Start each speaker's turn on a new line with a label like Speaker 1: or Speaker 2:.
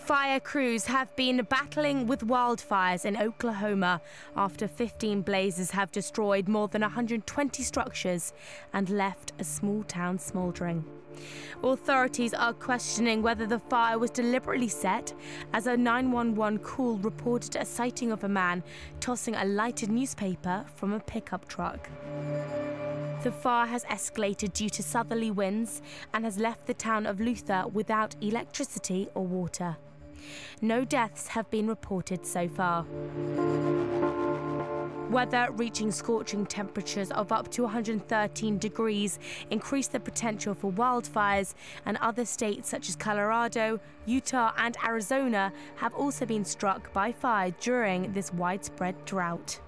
Speaker 1: Fire crews have been battling with wildfires in Oklahoma after 15 blazes have destroyed more than 120 structures and left a small town smouldering. Authorities are questioning whether the fire was deliberately set, as a 911 call reported a sighting of a man tossing a lighted newspaper from a pickup truck. The fire has escalated due to southerly winds and has left the town of Luther without electricity or water. No deaths have been reported so far. Weather reaching scorching temperatures of up to 113 degrees increase the potential for wildfires, and other states such as Colorado, Utah and Arizona have also been struck by fire during this widespread drought.